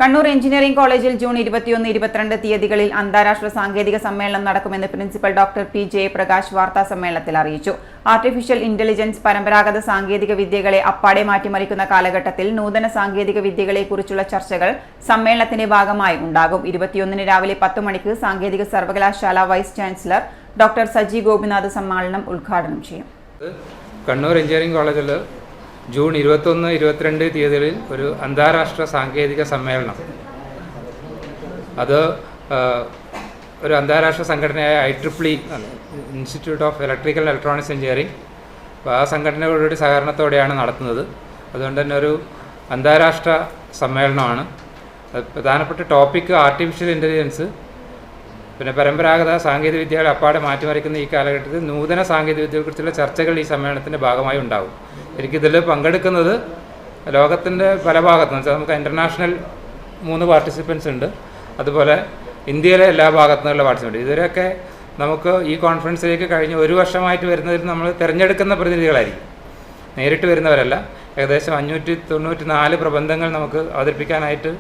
Kannur engineering കോളേജിൽ June 21-22 തീയതികളിൽ അന്താരാഷ്ട്ര സാങ്കേതിക സമ്മേളനം നടക്കുമെന്ന് പ്രിൻസിപ്പൽ ഡോക്ടർ പി ജയപ്രകാശ് വാർത്താസമ്മേളനത്തിൽ അറിയിച്ചു. ആർട്ടിഫിഷ്യൽ ഇന്റലിജൻസ് പരമ്പരാഗത സാങ്കേതിക വിദ്യകളെ അപ്പാടെ മാറ്റിമറിക്കുന്ന കാലഘട്ടത്തിൽ നൂതന സാങ്കേതിക വിദ്യകളെക്കുറിച്ചുള്ള ചർച്ചകൾ സമ്മേളനത്തിന്റെ ഭാഗമായി ഉണ്ടാകും. 21 രാവിലെ 10 മണിക്ക് സാങ്കേതിക സർവകലാശാല vice chancellor doctor Saji Gopinath സമ്മേളനം ഉദ്ഘാടനം ചെയ്യും. കണ്ണൂർ എഞ്ചിനീയറിംഗ് കോളേജിൽ ജൂൺ 21-22 തീയതികളിൽ ഒരു അന്താരാഷ്ട്ര സാങ്കേതിക സമ്മേളനം, അത് ഒരു അന്താരാഷ്ട്ര സംഘടനയായ IEEE institute of electrical and electronics engineering, ആ സംഘടനകളുടെ സഹകരണത്തോടെയാണ് നടത്തുന്നത്. അതുകൊണ്ട് തന്നെ ഒരു അന്താരാഷ്ട്ര സമ്മേളനമാണ്. പ്രധാനപ്പെട്ട ടോപ്പിക്ക് ആർട്ടിഫിഷ്യൽ ഇൻ്റലിജൻസ്, പിന്നെ പരമ്പരാഗത സാങ്കേതിക വിദ്യകളെ അപ്പാടെ മാറ്റിമറിക്കുന്ന ഈ കാലഘട്ടത്തിൽ നൂതന സാങ്കേതിക വിദ്യയെക്കുറിച്ചുള്ള ചർച്ചകൾ ഈ സമ്മേളനത്തിൻ്റെ ഭാഗമായി ഉണ്ടാകും. എനിക്കിതിൽ പങ്കെടുക്കുന്നത് ലോകത്തിൻ്റെ പല ഭാഗത്തു നിന്ന്, നമുക്ക് ഇൻ്റർനാഷണൽ 3 പാർട്ടിസിപ്പൻസ് ഉണ്ട്, അതുപോലെ ഇന്ത്യയിലെ എല്ലാ ഭാഗത്തു നിന്നുള്ള പാർട്ടിസിപ്പൻറ്റ്. ഇവരൊക്കെ നമുക്ക് ഈ കോൺഫറൻസിലേക്ക് കഴിഞ്ഞ് 1 വർഷമായിട്ട് വരുന്നതിൽ നമ്മൾ തിരഞ്ഞെടുക്കുന്ന പ്രതിനിധികളായിരിക്കും, നേരിട്ട് വരുന്നവരല്ല. ഏകദേശം 594 പ്രബന്ധങ്ങൾ നമുക്ക് അവതരിപ്പിക്കാനായിട്ട്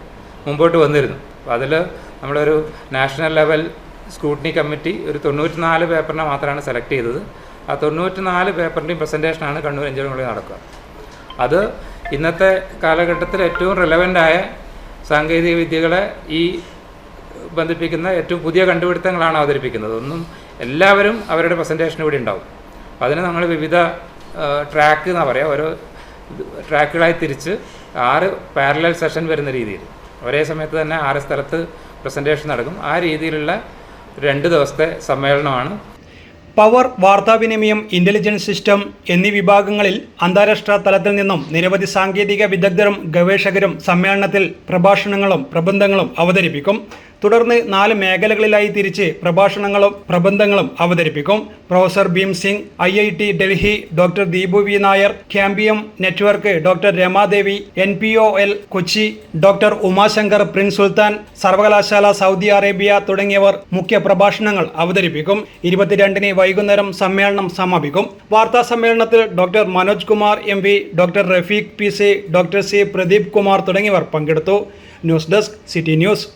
മുമ്പോട്ട് വന്നിരുന്നു. അപ്പോൾ അതിൽ നമ്മളൊരു നാഷണൽ ലെവൽ സ്ക്രൂട്ടിനി കമ്മിറ്റി ഒരു 94 പേപ്പറിനെ മാത്രമാണ് സെലക്ട് ചെയ്തത്. ആ 94 പേപ്പറിൻ്റെയും പ്രസൻറ്റേഷനാണ് കണ്ണൂർ എഞ്ചിനീയറിംഗ് കോളേജിൽ നടക്കുക. അത് ഇന്നത്തെ കാലഘട്ടത്തിൽ ഏറ്റവും റെലവൻ്റായ സാങ്കേതിക വിദ്യകളെ ഈ ബന്ധിപ്പിക്കുന്ന ഏറ്റവും പുതിയ കണ്ടുപിടുത്തങ്ങളാണ് അവതരിപ്പിക്കുന്നത്. എല്ലാവരും അവരുടെ പ്രസൻറ്റേഷൻ ഇവിടെ ഉണ്ടാവും. അതിന് നമ്മൾ വിവിധ ട്രാക്ക് എന്നാണ് പറയുക, ഓരോ ട്രാക്കുകളായി തിരിച്ച് 6 പാരലൽ സെഷൻ വരുന്ന രീതിയിൽ ഒരേ സമയത്ത് തന്നെ 6 സ്ഥലത്ത് പ്രസൻറ്റേഷൻ നടക്കും. ആ രീതിയിലുള്ള 2 ദിവസത്തെ സമ്മേളനമാണ്. പവർ, വാർത്താവിനിമയം, ഇന്റലിജൻസ് സിസ്റ്റം എന്നീ വിഭാഗങ്ങളിൽ അന്താരാഷ്ട്ര തലത്തിൽ നിന്നും നിരവധി സാങ്കേതിക വിദഗ്ധരും ഗവേഷകരും സമ്മേളനത്തിൽ പ്രഭാഷണങ്ങളും പ്രബന്ധങ്ങളും അവതരിപ്പിക്കും. തുടർന്ന് 4 മേഖലകളിലായി തിരിച്ച് പ്രഭാഷണങ്ങളും പ്രബന്ധങ്ങളും അവതരിപ്പിക്കും. Professor Bhim Singh, IIT Delhi doctor Deepu V Nair, ക്യാമ്പിയം network doctor Ramadevi, NPOL Kochi doctor Umashankar, prince Sultan സർവകലാശാല സൗദി അറേബ്യ തുടങ്ങിയവർ മുഖ്യ പ്രഭാഷണങ്ങൾ അവതരിപ്പിക്കും. 22 വൈകുന്നേരം സമ്മേളനം സമാപിക്കും. വാർത്താ സമ്മേളനത്തിൽ doctor Manoj Kumar MV, doctor Rafeeq PC, doctor C Pradeep Kumar തുടങ്ങിയവർ പങ്കെടുത്തു. News desk, city news.